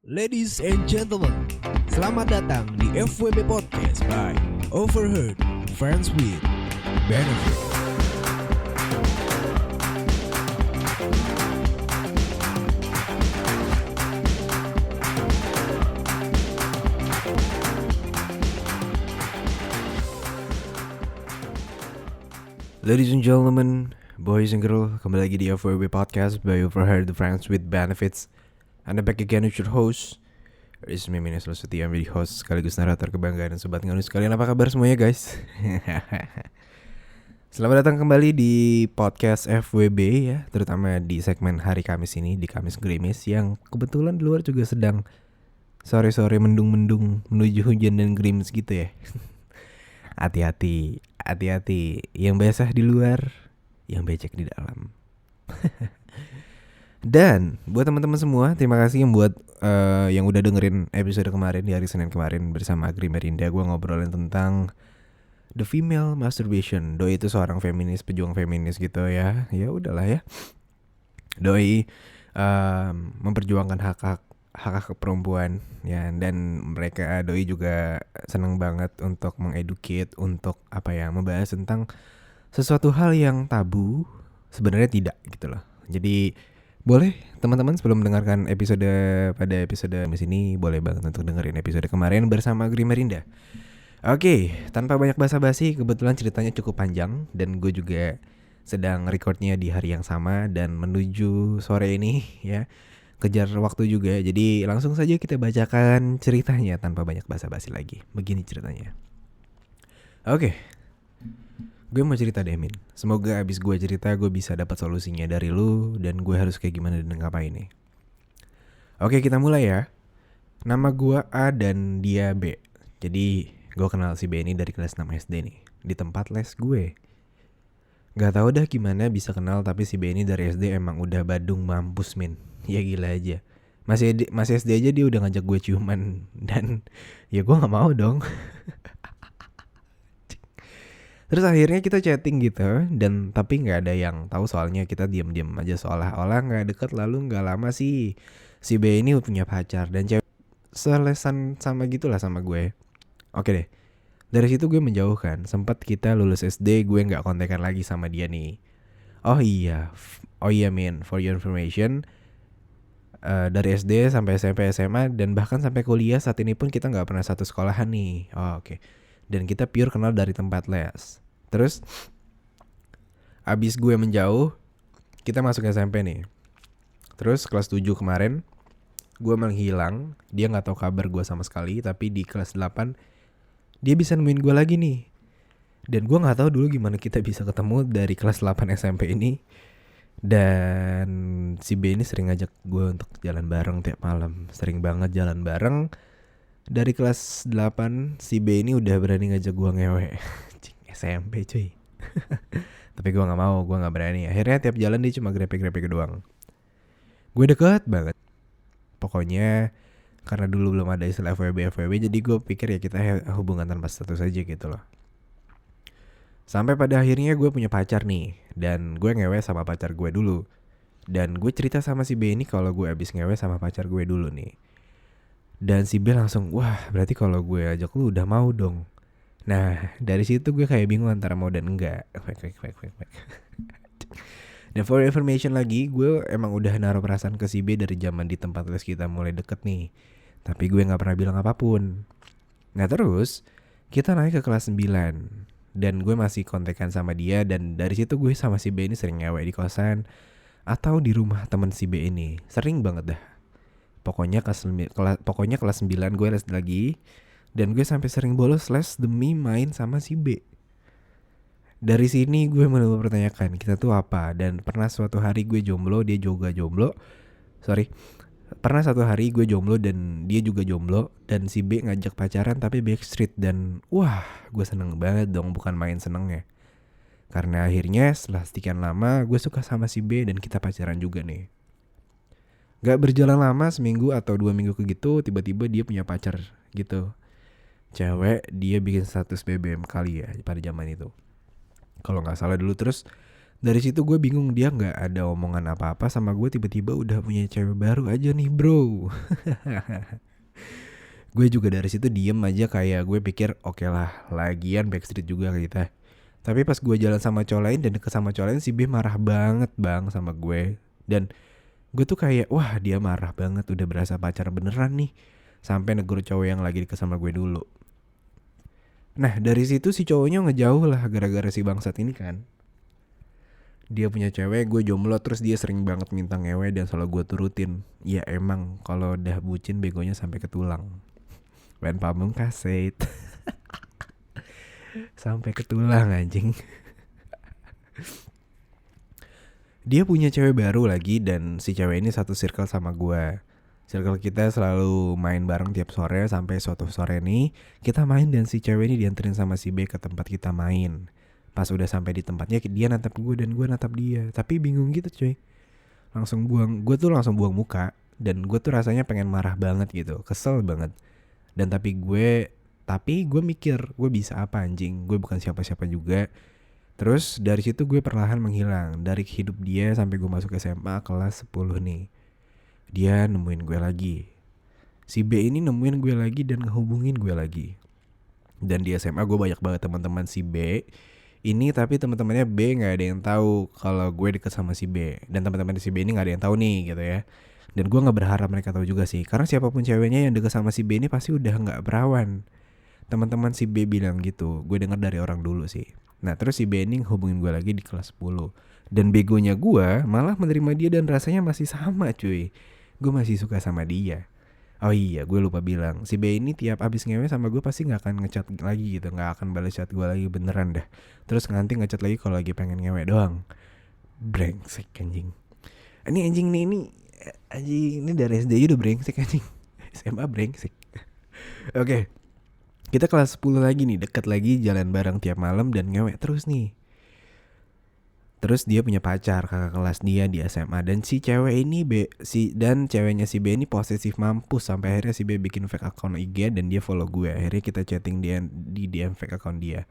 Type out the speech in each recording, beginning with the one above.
Ladies and gentlemen, selamat datang di FWB Podcast by Overheard Friends with Benefit. Ladies and gentlemen, boys and girls, kembali lagi di FWB Podcast by Overheard Friends with Benefits. Anda back again with your host Rizmi Minas Lusuti, yang menjadi host sekaligus narator kebanggaan dan sobat nganus sekalian. Apa kabar semuanya guys? Selamat datang kembali di podcast FWB ya, terutama di segmen hari Kamis ini, di Kamis Gerimis, yang kebetulan di luar juga sedang sore-sore mendung-mendung menuju hujan dan gerimis gitu ya. Hati-hati, yang basah di luar, yang becek di dalam. Dan buat teman-teman semua, terima kasih yang udah dengerin episode kemarin di hari Senin kemarin bersama Agri Merinda. Gue ngobrolin tentang the female masturbation. Doi itu seorang feminis, pejuang feminis gitu ya. Ya udahlah ya. Doi memperjuangkan hak perempuan ya, dan doi juga seneng banget untuk mengeducate, untuk membahas tentang sesuatu hal yang tabu sebenarnya tidak gitu loh. Jadi boleh teman-teman sebelum mendengarkan episode ini, boleh banget untuk dengerin episode kemarin bersama Agri Merinda. Oke, tanpa banyak basa-basi, kebetulan ceritanya cukup panjang dan gue juga sedang recordnya di hari yang sama dan menuju sore ini ya, kejar waktu juga. Jadi langsung saja kita bacakan ceritanya tanpa banyak basa-basi lagi. Begini ceritanya. Oke. Gue mau cerita deh Min. Semoga abis gue cerita gue bisa dapat solusinya dari lu, dan gue harus kayak gimana dan ngapain nih. Oke, kita mulai ya. Nama gue A dan dia B. Jadi gue kenal si B ini dari kelas 6 SD nih, di tempat les gue. Gak tau dah gimana bisa kenal, tapi si B ini dari SD emang udah badung mampus Min. Ya gila aja. Masih SD aja dia udah ngajak gue ciuman, dan ya gue gak mau dong. Terus akhirnya kita chatting gitu, dan tapi nggak ada yang tahu, soalnya kita diam-diam aja seolah-olah nggak deket. Lalu nggak lama sih si B ini punya pacar dan cewek selesan sama gitulah sama gue. Oke deh, dari situ gue menjauhkan. Sempat kita lulus SD, gue nggak kontekan lagi sama dia nih. Oh iya Min, for your information, dari SD sampai SMP, SMA, dan bahkan sampai kuliah saat ini pun kita nggak pernah satu sekolahan nih. Oh, oke. Dan kita pure kenal dari tempat les. Terus abis gue menjauh, kita masuk SMP nih. Terus kelas 7 kemarin gue menghilang. Dia gak tahu kabar gue sama sekali. Tapi di kelas 8 dia bisa nemuin gue lagi nih. Dan gue gak tahu dulu gimana kita bisa ketemu dari kelas 8 SMP ini. Dan si B ini sering ngajak gue untuk jalan bareng tiap malam. Sering banget jalan bareng. Dari kelas 8 si B ini udah berani ngajak gue ngewe. SMP cuy. Tapi gue gak mau, gue gak berani. Akhirnya tiap jalan dia cuma grepe-grepe doang. Gue deket banget. Pokoknya karena dulu belum ada istilah FWB, jadi gue pikir ya kita hubungan tanpa status aja gitu loh. Sampai pada akhirnya gue punya pacar nih, dan gue ngewe sama pacar gue dulu. Dan gue cerita sama si B ini kalau gue abis ngewe sama pacar gue dulu nih. Dan si B langsung, wah berarti kalau gue ajak lu udah mau dong. Nah dari situ gue kayak bingung antara mau dan enggak. Dan for information lagi, gue emang udah naruh perasaan ke si B dari zaman di tempat les kita mulai deket nih. Tapi gue gak pernah bilang apapun. Nah terus kita naik ke kelas 9, dan gue masih kontekan sama dia. Dan dari situ gue sama si B ini sering ngewe di kosan atau di rumah teman si B ini. Sering banget dah. Pokoknya kelas 9 gue les lagi, dan gue sampai sering bolos les demi main sama si B. Dari sini gue mulai mempertanyakan kita tuh apa. Dan pernah suatu hari gue jomblo, dia juga jomblo. Pernah satu hari gue jomblo dan dia juga jomblo, dan si B ngajak pacaran tapi backstreet. Dan wah gue seneng banget dong, bukan main senengnya. Karena akhirnya setelah sekian lama gue suka sama si B dan kita pacaran juga nih. Gak berjalan lama, seminggu atau 2 minggu gitu, tiba-tiba dia punya pacar gitu. Cewek, dia bikin status BBM kali ya pada zaman itu, kalau gak salah dulu. Terus Dari situ gue bingung, dia nggak ada omongan apa-apa sama gue, tiba-tiba udah punya cewek baru aja nih bro. Gue juga dari situ diem aja, kayak gue pikir oke lah, lagian backstreet juga kita. Tapi pas gue jalan sama cowok lain dan deket sama cowok lain, si B marah banget bang sama gue. Dan gue tuh kayak wah dia marah banget, udah berasa pacar beneran nih. Sampai negur cowok yang lagi deket sama gue dulu. Nah dari situ si cowoknya ngejauh lah gara-gara si bangsat ini kan. Dia punya cewek, gue jomblo, terus dia sering banget minta ngewe dan selalu gue turutin. Ya emang kalau udah bucin begonya sampai ke tulang. Ben Pamungkas said. Sampai ke tulang anjing. Dia punya cewek baru lagi dan si cewek ini satu circle sama gue. Circle kita selalu main bareng tiap sore, sampai suatu sore nih kita main dan si cewek ini dianterin sama si B ke tempat kita main. Pas udah sampai di tempatnya dia natap gue dan gue natap dia. Tapi bingung gitu cuy. Gue tuh langsung buang muka. Dan gue tuh rasanya pengen marah banget gitu. Kesel banget. Dan tapi gue mikir gue bisa apa anjing. Gue bukan siapa-siapa juga. Terus dari situ gue perlahan menghilang dari hidup dia sampai gue masuk SMA kelas 10 nih. Dia nemuin gue lagi. Si B ini nemuin gue lagi dan ngehubungin gue lagi. Dan di SMA gue banyak banget teman-teman si B ini, tapi teman-temannya B nggak ada yang tahu kalau gue deket sama si B. Dan teman-teman si B ini nggak ada yang tahu nih gitu ya. Dan gue nggak berharap mereka tahu juga sih, karena siapapun ceweknya yang deket sama si B ini pasti udah nggak perawan. Teman-teman si B bilang gitu, gue dengar dari orang dulu sih. Nah terus si B ini hubungin gue lagi di kelas 10. Dan begonya gue malah menerima dia dan rasanya masih sama cuy. Gue masih suka sama dia. Oh iya gue lupa bilang, si B ini tiap abis ngewe sama gue pasti gak akan ngechat lagi gitu. Gak akan balas chat gue lagi beneran dah. Terus nanti ngechat lagi kalau lagi pengen ngewe doang. Brengsek anjing. Ini anjing ini dari SD udah brengsek anjing. SMA brengsek. Oke. Kita kelas 10 lagi nih, deket lagi, jalan bareng tiap malam dan ngewe terus nih. Terus dia punya pacar, kakak kelas dia di SMA. Dan si cewek ini dan ceweknya si B ini posesif mampus. Sampai akhirnya si B bikin fake account IG dan dia follow gue. Akhirnya kita chatting di DM fake account dia.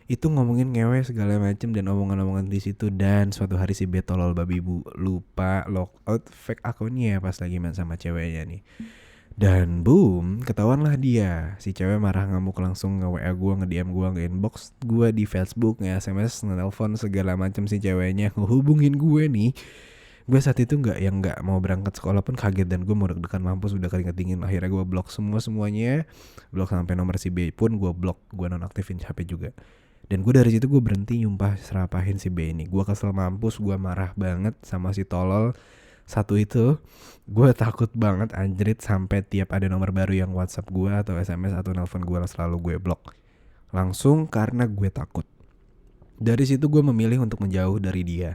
Itu ngomongin ngewe segala macem dan omongan-omongan di situ. Dan suatu hari si B tolol babi bu lupa logout fake accountnya pas lagi main sama ceweknya nih. Dan boom, ketahuan lah dia. Si cewek marah ngamuk langsung nge-WA gue, nge-DM gue, nge-inbox gue di Facebook, nge-SMS, nge-telepon segala macam si ceweknya ngehubungin gue nih. Gue saat itu nggak mau berangkat sekolah pun kaget dan gue mau deg-degan mampus, udah keringet dingin. Akhirnya gue blok semuanya, blok sampai nomor si B pun gue blok, gue nonaktifin HP juga. Dan gue dari situ gue berhenti nyumpah serapahin si B ini. Gue kesel mampus, gue marah banget sama si tolol satu itu. Gue takut banget anjrit, sampai tiap ada nomor baru yang WhatsApp gue atau SMS atau nelpon gue selalu gue blok langsung karena gue takut. Dari situ gue memilih untuk menjauh dari dia.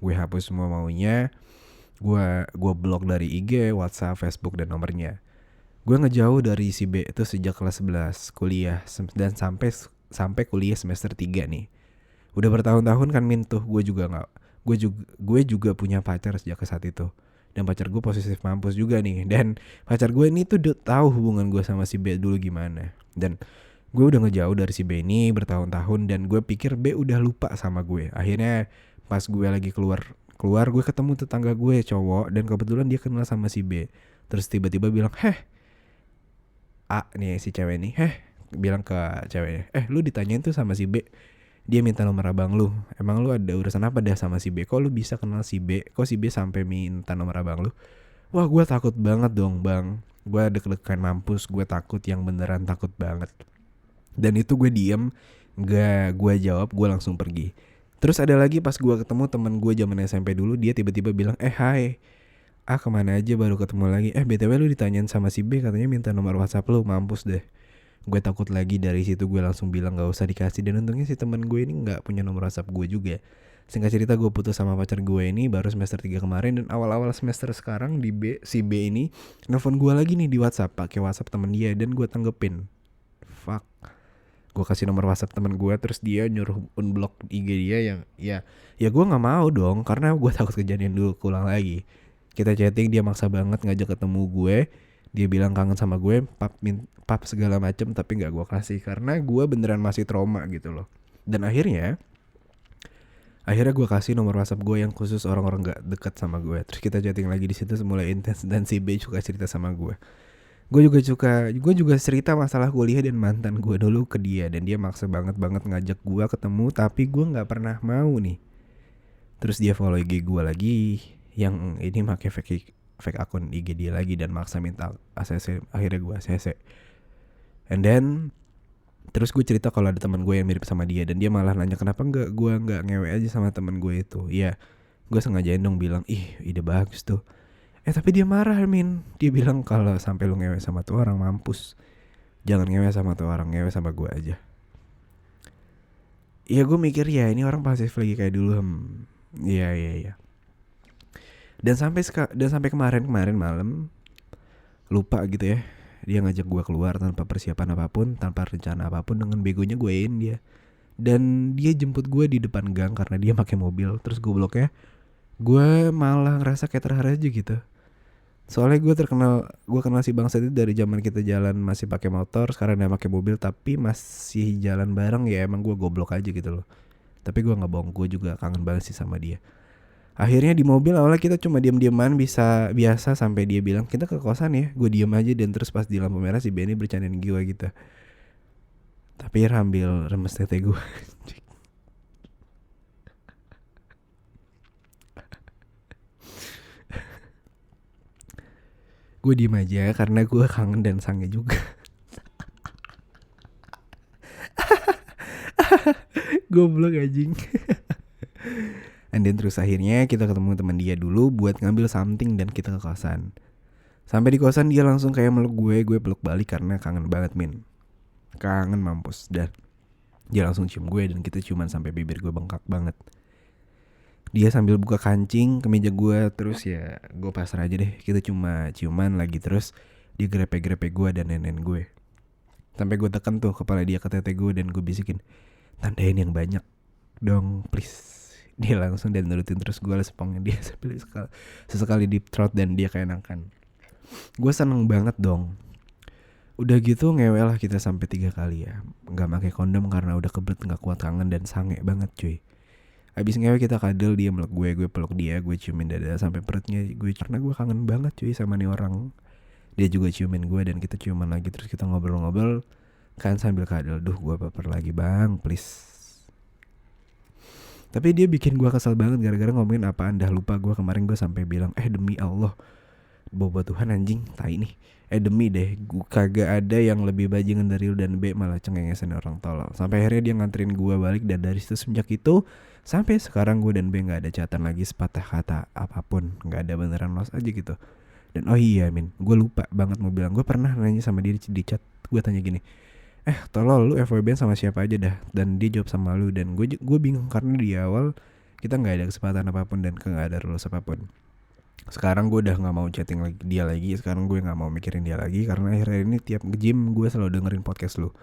Gue hapus semua maunya. Gue blok dari IG, WhatsApp, Facebook dan nomornya. Gue ngejauh dari si B itu sejak kelas 11 kuliah dan sampai kuliah semester 3 nih. Udah bertahun-tahun kan tuh gue juga punya pacar sejak saat itu. Dan pacar gue posesif mampus juga nih. Dan pacar gue ini tuh udah tahu hubungan gue sama si B dulu gimana. Dan gue udah ngejauh dari si B ini bertahun-tahun. Dan gue pikir B udah lupa sama gue. Akhirnya pas gue lagi keluar gue ketemu tetangga gue cowok. Dan kebetulan dia kenal sama si B. Terus tiba-tiba bilang, nih si cewek nih, bilang ke ceweknya, lu ditanyain tuh sama si B, dia minta nomor abang lu. Emang lu ada urusan apa dah sama si B? Kok lu bisa kenal si B? Kok si B sampai minta nomor abang lu? Wah gue takut banget dong bang. Gue deg-degan mampus. Gue takut yang beneran takut banget. Dan itu gue diem, gak gue jawab, gue langsung pergi. Terus ada lagi pas gue ketemu temen gue zaman SMP dulu. Dia tiba-tiba bilang, hai, kemana aja baru ketemu lagi. BTW lu ditanyain sama si B, katanya minta nomor WhatsApp lu. Mampus deh. Gue takut lagi. Dari situ gue langsung bilang gak usah dikasih. Dan untungnya si teman gue ini gak punya nomor WhatsApp gue juga. Singkat cerita gue putus sama pacar gue ini baru semester 3 kemarin. Dan awal-awal semester sekarang si B ini nelfon gue lagi nih di WhatsApp, pakai WhatsApp temen dia. Dan gue tanggepin. Fuck. Gue kasih nomor WhatsApp temen gue, terus dia nyuruh unblock IG dia yang ya gue gak mau dong, karena gue takut kejadian dulu keulang lagi. Kita chatting, dia maksa banget ngajak ketemu gue. Dia bilang kangen sama gue, pap segala macem, tapi gak gue kasih karena gue beneran masih trauma gitu loh. Dan akhirnya Akhirnya gue kasih nomor WhatsApp gue yang khusus orang-orang gak deket sama gue. Terus kita chatting lagi di situ mulai intens dan si B juga cerita sama gue. Gue juga cerita masalah kuliah dan mantan gue dulu ke dia dan dia maksa banget ngajak gue ketemu tapi gue nggak pernah mau nih. Terus dia follow IG gue lagi, yang ini pakai fake akun IG dia lagi dan maksa minta ACC. Akhirnya gue ACC. And then terus gue cerita kalau ada teman gue yang mirip sama dia dan dia malah nanya kenapa gue nggak ngewe aja sama teman gue itu. Ya, gue sengajain dong bilang ih ide bagus tuh. Tapi dia marah Min. Dia bilang kalau sampai lu ngewe sama tuh orang mampus. Jangan ngewe sama tuh orang, ngewe sama gue aja. Ya gue mikir ya ini orang pasif lagi kayak dulu. Iya. Dan sampai kemarin malam lupa gitu ya. Dia ngajak gue keluar tanpa persiapan apapun, tanpa rencana apapun, dengan begonya guein dia. Dan dia jemput gue di depan gang karena dia pakai mobil. Terus gobloknya gue malah ngerasa kayak terharu aja gitu. Soalnya gue kenal si bangsa itu dari zaman kita jalan masih pakai motor, sekarang dia pakai mobil tapi masih jalan bareng. Ya emang gue goblok aja gitu loh. Tapi gue nggak bohong, gue juga kangen banget sih sama dia. Akhirnya di mobil awalnya kita cuma diam-diaman biasa sampai dia bilang kita ke kosan ya. Gue diam aja dan terus pas di lampu merah si Benny bercandain gue gitu. Tapi sambil remes tete gue. Gue diem aja karena gue kangen dan sange juga. Goblok anjing. And then terus akhirnya kita ketemu teman dia dulu buat ngambil something dan kita ke kosan. Sampai di kosan dia langsung kayak meluk gue peluk balik karena kangen banget Min. Kangen mampus. Dan dia langsung cium gue dan kita ciuman sampai bibir gue bengkak banget. Dia sambil buka kancing ke meja gue. Terus ya gue pasrah aja deh. Kita cuma ciuman lagi. Terus dia grepe-grepe gue dan nenen gue. Sampai gue tekan tuh kepala dia ke tete gue dan gue bisikin, tandain yang banyak dong please. Dia langsung dan nurutin. Terus gue sepongin dia sesekali deep throat dan dia keenakan. Gue seneng banget dong. Udah gitu ngewe lah kita sampai 3 kali ya. Gak pakai kondom karena udah kebelet gak kuat kangen dan sange banget cuy. Abis ngewe kita kadel, dia meluk gue peluk dia, gue ciumin dada sampai perutnya gue karena gue kangen banget cuy sama nih orang. Dia juga ciumin gue dan kita ciuman lagi terus kita ngobrol-ngobrol kan sambil kadel. Duh gue baper lagi bang, please. Tapi dia bikin gue kesel banget gara-gara ngomongin apaan dah lupa gue. Kemarin gue sampai bilang demi Allah, boba Tuhan anjing tai nih. Demi deh, gue kagak ada yang lebih bajingan dari lu dan B malah cengengesan orang tolol. Sampai akhirnya dia nganterin gue balik dan dari situ semenjak itu sampai sekarang gue dan B nggak ada catatan lagi sepatah kata apapun, nggak ada, beneran lost aja gitu. Dan oh iya Min, gue lupa banget mau bilang, gue pernah nanya sama dia di chat, gue tanya gini, tolol lu FWB sama siapa aja dah, dan dia jawab sama lu. Dan gue bingung karena di awal kita nggak ada kesempatan apapun dan nggak ada rules apapun. Sekarang gue udah gak mau chatting lagi dia lagi. Sekarang gue gak mau mikirin dia lagi karena akhirnya ini tiap nge-gym gue selalu dengerin podcast lu.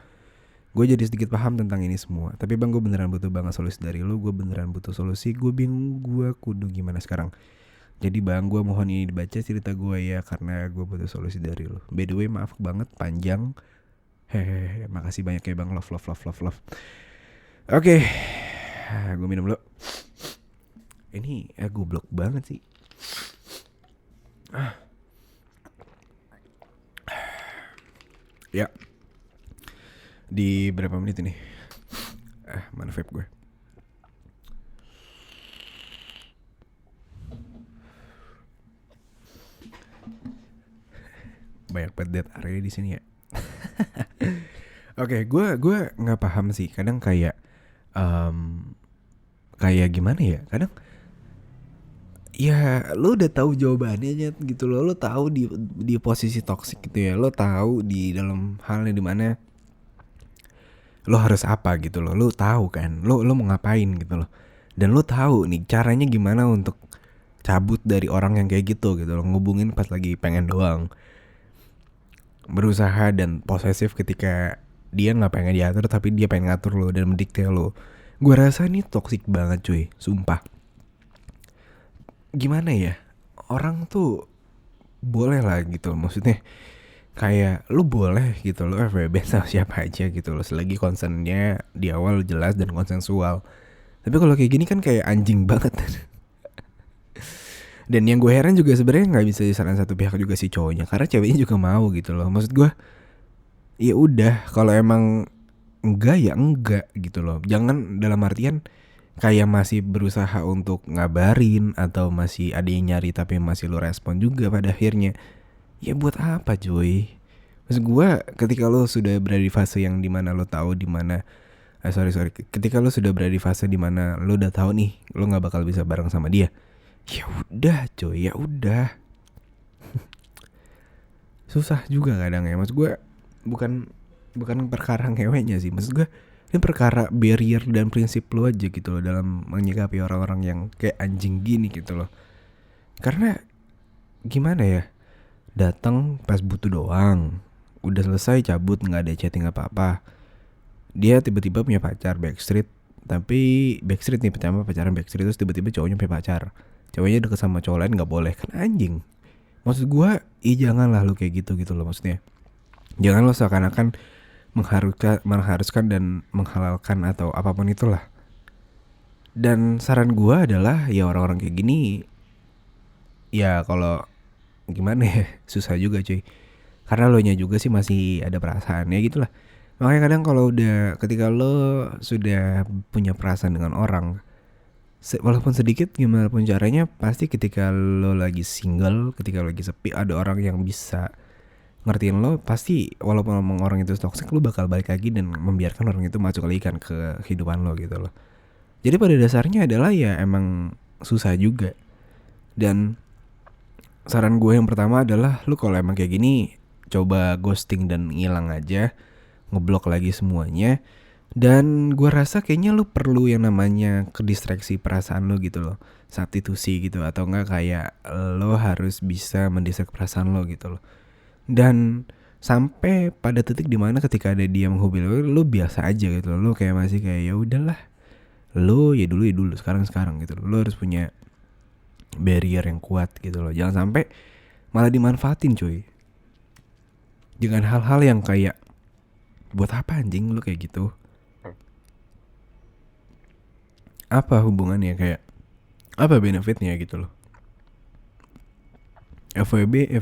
Gue jadi sedikit paham tentang ini semua. Tapi bang, gue beneran butuh banget solusi dari lu. Gue beneran butuh solusi. Gue bingung gue kudu gimana sekarang. Jadi bang, gue mohon ini dibaca cerita gue ya, karena gue butuh solusi dari lu. By the way, maaf banget panjang. Hehehe, makasih banyak ya bang. Love. Oke, gue minum dulu. Ini goblok banget sih. Ya, di berapa menit ini? Mana vape gue? Banyak banget dead area di sini ya. Oke, gue nggak paham sih. Kadang kayak gimana ya? Kadang ya lo udah tahu jawabannya gitu lo tahu di posisi toksik gitu ya, lo tahu di dalam halnya dimana lo harus apa gitu lo tahu kan, lo mau ngapain gitu lo, dan lo tahu nih caranya gimana untuk cabut dari orang yang kayak gitu lo, ngubungin pas lagi pengen doang, berusaha dan posesif ketika dia nggak pengen diatur tapi dia pengen ngatur lo dan mendikte lo. Gue rasa ini toksik banget cuy, sumpah. Gimana ya, orang tuh boleh lah gitu, maksudnya kayak lu boleh gitu lo FWB sama siapa aja gitu lo selagi konsennya di awal jelas dan konsensual. Tapi kalau kayak gini kan kayak anjing banget. Dan yang gue heran juga sebenarnya nggak bisa disaran satu pihak juga si cowoknya, karena ceweknya juga mau gitu loh. Maksud gue, ya udah kalau emang enggak ya enggak gitu loh. Jangan dalam artian kayak masih berusaha untuk ngabarin atau masih ada yang nyari tapi masih lo respon juga pada akhirnya. Ya buat apa cuy? Maksud gue, ketika lo sudah berada di fase yang dimana lo tahu dimana ketika lo sudah berada di fase dimana lo udah tahu nih lo nggak bakal bisa bareng sama dia, ya udah cuy, ya udah. Susah juga kadang ya. Maksud gue, bukan perkara ngeweknya sih. Maksud gue, ini perkara barrier dan prinsip lo aja gitu loh dalam menyikapi orang-orang yang kayak anjing gini gitu loh. Karena gimana ya, datang pas butuh doang, udah selesai cabut, nggak ada chatting apa-apa. Dia tiba-tiba punya pacar Backstreet, tapi Backstreet nih pertama pacaran Backstreet, terus tiba-tiba cowoknya punya pacar, cowoknya deket sama cowok lain, nggak boleh kan anjing. Maksud gue, janganlah lo kayak gitu loh. Maksudnya jangan lo seakan-akan mengharuskan dan menghalalkan atau apapun itulah. Dan saran gue adalah ya orang-orang kayak gini, ya kalau gimana ya, susah juga cuy. Karena lo nya juga sih masih ada perasaan ya gitulah. Makanya kadang kalau udah, ketika lo sudah punya perasaan dengan orang, walaupun sedikit gimana pun caranya, pasti ketika lo lagi single, ketika lo lagi sepi, ada orang yang bisa ngertiin lo. Pasti walaupun orang itu toxic, lo bakal balik lagi dan membiarkan orang itu masuk lagi kan ke kehidupan lo gitu loh. Jadi pada dasarnya adalah ya emang susah juga. Dan saran gue yang pertama adalah lo kalau emang kayak gini, coba ghosting dan ngilang aja, ngeblok lagi semuanya. Dan gue rasa kayaknya lo perlu yang namanya kedistraksi perasaan lo gitu loh, substitusi gitu, atau enggak kayak lo harus bisa mendistract perasaan lo gitu loh. Dan sampai pada titik dimana ketika ada dia menghubungi lo biasa aja gitu loh. Lo kayak masih kayak ya udahlah, lo ya dulu sekarang gitu loh. Lo harus punya barrier yang kuat gitu loh. Jangan sampai malah dimanfaatin cuy, dengan hal-hal yang kayak buat apa anjing lo kayak gitu. Apa hubungannya, kayak apa benefitnya gitu loh. FWB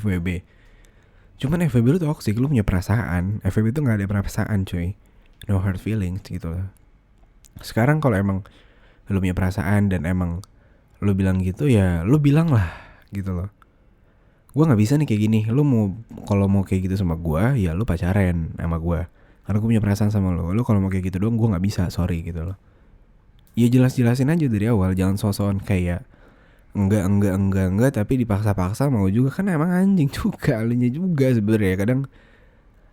cuman FWB lu toxic, lu punya perasaan. FWB itu gak ada perasaan cuy, no hard feelings gitu loh. Sekarang kalau emang lu punya perasaan dan emang lu bilang gitu, ya lu bilang lah gitu loh. Gue gak bisa nih kayak gini. Lu kalau mau kayak gitu sama gue, ya lu pacaran sama gue, karena gue punya perasaan sama lu. Lu kalau mau kayak gitu doang, gue gak bisa, sorry gitu loh. Ya jelasin aja dari awal. Jangan so-soan kayak enggak tapi dipaksa-paksa mau juga, kan emang anjing juga alunya juga sebenarnya kadang.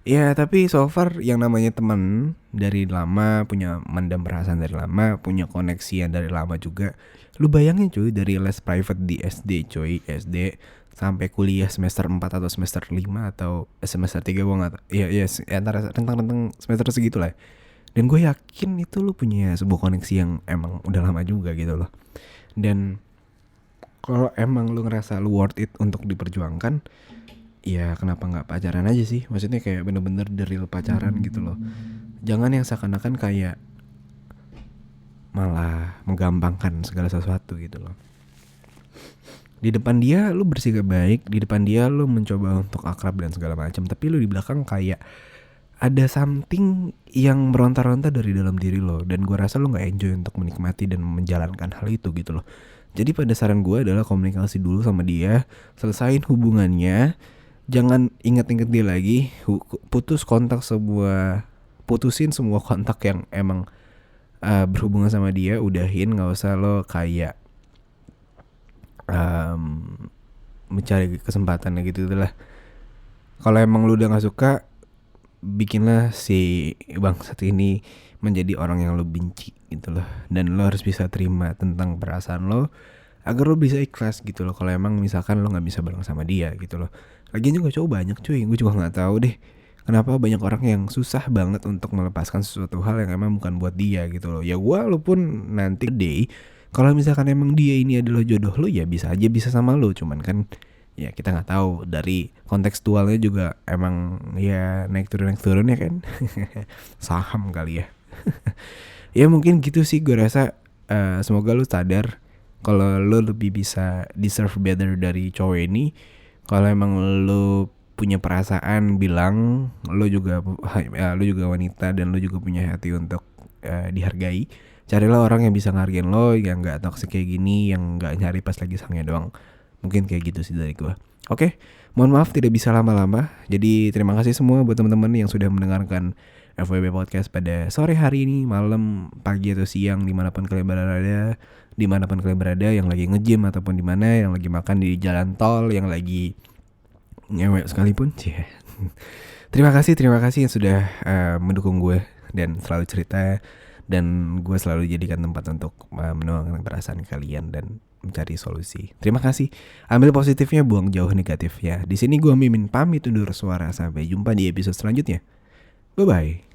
Ya tapi so far yang namanya teman dari lama, punya mendam perasaan dari lama, punya koneksi yang dari lama juga. Lu bayangin cuy, dari les private di SD cuy, SD sampai kuliah semester 4 atau semester 5 atau semester 3, gue gak tau. Iya antara rentang semester segitu lah. Dan gue yakin itu lu punya sebuah koneksi yang emang udah lama juga gitu loh. Dan kalau emang lu ngerasa lu worth it untuk diperjuangkan, ya kenapa gak pacaran aja sih. Maksudnya kayak bener-bener the real pacaran gitu loh. Jangan yang seakan-akan kayak malah menggampangkan segala sesuatu gitu loh. Di depan dia lu bersikap baik, di depan dia lu mencoba untuk akrab dan segala macam, tapi lu di belakang kayak ada something yang meronta-ronta dari dalam diri lo. Dan gue rasa lo gak enjoy untuk menikmati dan menjalankan hal itu gitu loh. Jadi pada saran gue adalah komunikasi dulu sama dia, selesain hubungannya, jangan inget-inget dia lagi, putusin semua kontak yang emang berhubungan sama dia, udahin. Gak usah lo kayak mencari kesempatan gitu lah. Kalau emang lo udah gak suka, bikinlah si bangsat ini menjadi orang yang lo benci gitu loh. Dan lo harus bisa terima tentang perasaan lo, agar lo bisa ikhlas gitu loh. Kalau emang misalkan lo gak bisa bareng sama dia gitu loh. Lagian juga cowok banyak cuy, gue juga gak tahu deh kenapa banyak orang yang susah banget untuk melepaskan sesuatu hal yang emang bukan buat dia gitu loh. Ya walaupun nanti day, kalau misalkan emang dia ini adalah jodoh lo, ya bisa aja bisa sama lo. Cuman kan ya kita nggak tahu, dari kontekstualnya juga emang ya naik turun ya kan. Saham kali ya. Ya mungkin gitu sih gue rasa. semoga lu sadar kalau lu lebih bisa deserve better dari cowok ini. Kalau emang lu punya perasaan, bilang. Lu juga wanita dan lu juga punya hati untuk dihargai. Carilah orang yang bisa ngehargain lo, yang gak toxic kayak gini, yang gak nyari pas lagi sangnya doang. Mungkin kayak gitu sih dari gue. Oke, mohon maaf tidak bisa lama-lama. Jadi terima kasih semua buat teman-teman yang sudah mendengarkan FWB Podcast pada sore hari ini, malam, pagi atau siang, dimanapun kalian berada, yang lagi nge-gym ataupun dimana, yang lagi makan di jalan tol, yang lagi ngewek sekalipun. Terima kasih yang sudah mendukung gue dan selalu cerita, dan gue selalu jadikan tempat untuk menuangkan perasaan kalian dan mencari solusi. Terima kasih. Ambil positifnya, buang jauh negatifnya. Di sini gue Mimin pamit undur suara, sampai jumpa di episode selanjutnya. Bye bye.